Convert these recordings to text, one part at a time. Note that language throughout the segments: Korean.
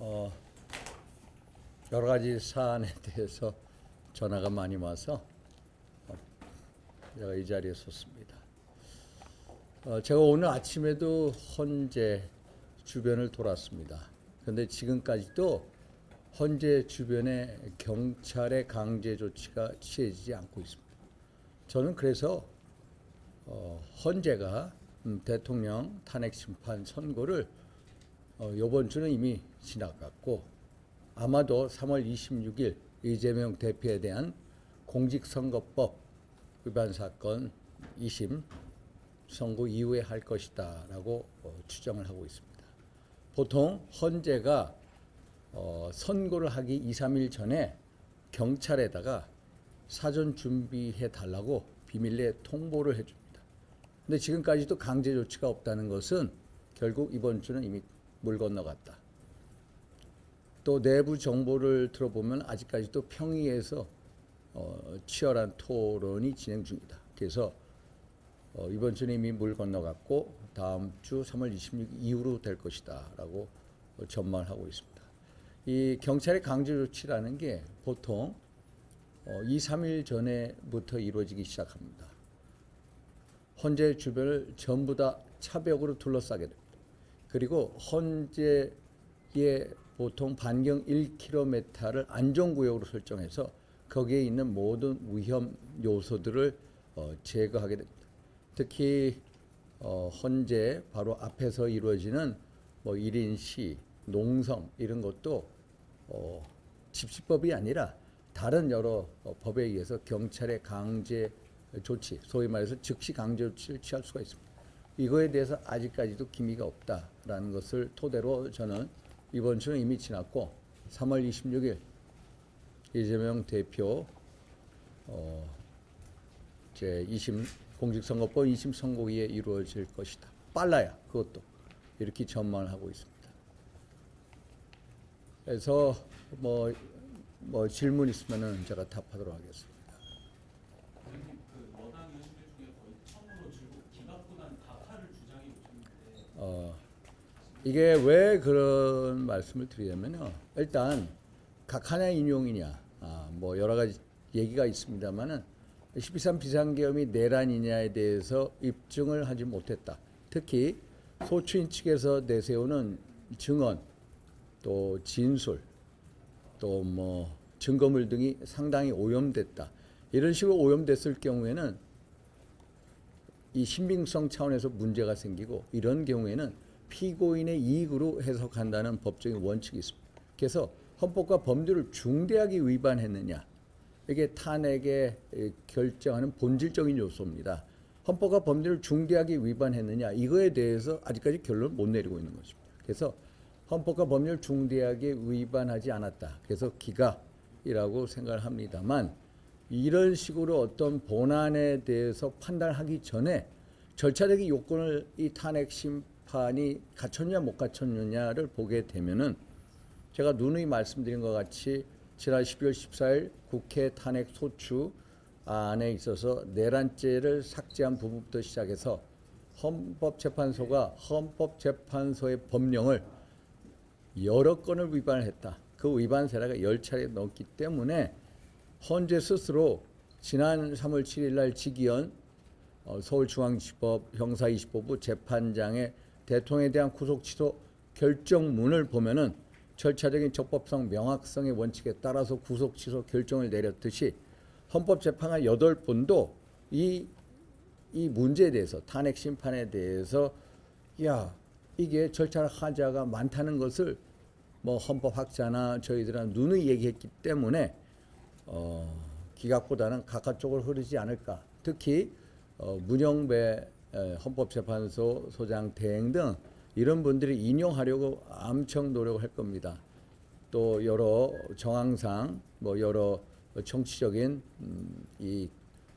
어, 여러 가지 사안에 대해서 전화가 많이 와서 제가 이 자리에 섰습니다. 제가 오늘 아침에도 헌재 주변을 돌았습니다. 그런데 지금까지도 헌재 주변에 경찰의 강제 조치가 취해지지 않고 있습니다. 저는 그래서 헌재가 대통령 탄핵 심판 선고를 이번 주는 이미 지나갔고 아마도 3월 26일 이재명 대표에 대한 공직선거법 위반 사건 2심 선고 이후에 할 것이다라고 추정을 하고 있습니다. 보통 헌재가 선고를 하기 2, 3일 전에 경찰에다가 사전 준비해 달라고 비밀리에 통보를 해줍니다. 근데 지금까지도 강제 조치가 없다는 것은 결국 이번 주는 이미 물 건너갔다. 또 내부 정보를 들어보면 아직까지도 평의에서 치열한 토론이 진행 중이다. 그래서 이번 주는 이미 물 건너갔고 다음 주 3월 26일 이후로 될 것이다 라고 전망하고 있습니다. 이 경찰의 강제 조치라는 게 보통 2, 3일 전에부터 이루어지기 시작합니다. 헌재 주변을 전부 다 차벽으로 둘러싸게 됩니다. 그리고 헌재의 보통 반경 1km를 안전구역으로 설정해서 거기에 있는 모든 위험 요소들을 제거하게 됩니다. 특히 헌재 바로 앞에서 이루어지는 뭐 1인 시, 농성 이런 것도 집시법이 아니라 다른 여러 법에 의해서 경찰의 강제 조치, 소위 말해서 즉시 강제 조치를 취할 수가 있습니다. 이거에 대해서 아직까지도 기미가 없다라는 것을 토대로 저는 이번 주는 이미 지났고 3월 26일 이재명 대표 제 2심 공직선거법 2심 선고에 이루어질 것이다. 빨라야 그것도 이렇게 전망을 하고 있습니다. 그래서 뭐 질문 있으면은 제가 답하도록 하겠습니다. 여당 의원들 중에 거의 처음으로 기각보다는 각하를 주장해 오셨는데 이게 왜 그런 말씀을 드리냐면요. 일단 각하냐 인용이냐 뭐 여러 가지 얘기가 있습니다만은 12.3 비상계엄이 내란이냐에 대해서 입증을 하지 못했다. 특히 소추인 측에서 내세우는 증언 또 진술 또 뭐 증거물 등이 상당히 오염됐다. 이런 식으로 오염됐을 경우에는 이 신빙성 차원에서 문제가 생기고 이런 경우에는 피고인의 이익으로 해석한다는 법적인 원칙이 있습니다. 그래서 헌법과 법률을 중대하게 위반했느냐 이게 탄핵에 결정하는 본질적인 요소입니다. 헌법과 법률을 중대하게 위반했느냐 이거에 대해서 아직까지 결론을 못 내리고 있는 것입니다. 그래서 헌법과 법률을 중대하게 위반하지 않았다. 그래서 기각이라고 생각을 합니다만 이런 식으로 어떤 본안에 대해서 판단하기 전에 절차적인 요건을 이 탄핵 심판이 갖췄냐 못 갖췄느냐를 보게 되면은 제가 누누이 말씀드린 것 같이 지난 12월 14일 국회 탄핵 소추 안에 있어서 내란죄를 삭제한 부분부터 시작해서 헌법재판소가 헌법재판소의 법령을 여러 건을 위반을 했다. 그 위반 사례가 10차례 넘기 때문에 헌재 스스로 지난 3월 7일 날 지기현 서울중앙지법 형사25부 재판장의 대통령에 대한 구속 취소 결정문을 보면은 절차적인 적법성 명확성의 원칙에 따라서 구속 취소 결정을 내렸듯이 헌법재판관 8분도 이 문제에 대해서 탄핵 심판에 대해서 이게 절차 하자가 많다는 것을 뭐 헌법학자나 저희들은 누누이 얘기했기 때문에 기각보다는 각하 쪽으로 흐르지 않을까. 특히 문영배 헌법재판소 소장 대행 등 이런 분들이 인용하려고 엄청 노력을 할 겁니다. 또 여러 정황상 뭐 여러 정치적인 이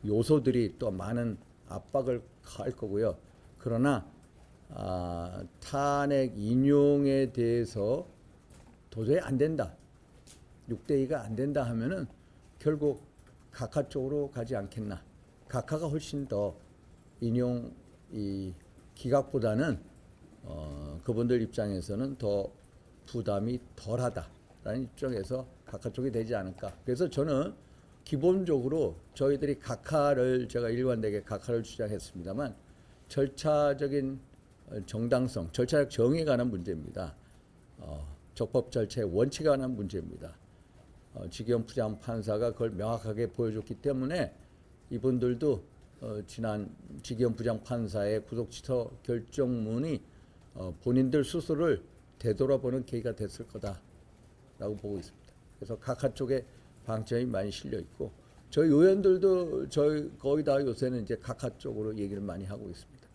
요소들이 또 많은 압박을 할 거고요. 그러나 탄핵 인용에 대해서 도저히 안 된다. 6대2가 안 된다 하면은 결국 각하 쪽으로 가지 않겠나. 각하가 훨씬 더 인용 이 기각보다는 그분들 입장에서는 더 부담이 덜하다라는 입장에서 각하 쪽이 되지 않을까. 그래서 저는 기본적으로 저희들이 각하를 제가 일관되게 각하를 주장했습니다만 절차적인 정당성, 절차적 정의에 관한 문제입니다. 적법 절차의 원칙에 관한 문제입니다. 지기현 부장판사가 그걸 명확하게 보여줬기 때문에 이분들도 지난 지기현 부장판사의 구속 취소 결정문이 본인들 스스로를 되돌아보는 계기가 됐을 거다라고 보고 있습니다. 그래서 각하 쪽에 방점이 많이 실려 있고 저희 의원들도 저희 거의 다 요새는 이제 각하 쪽으로 얘기를 많이 하고 있습니다.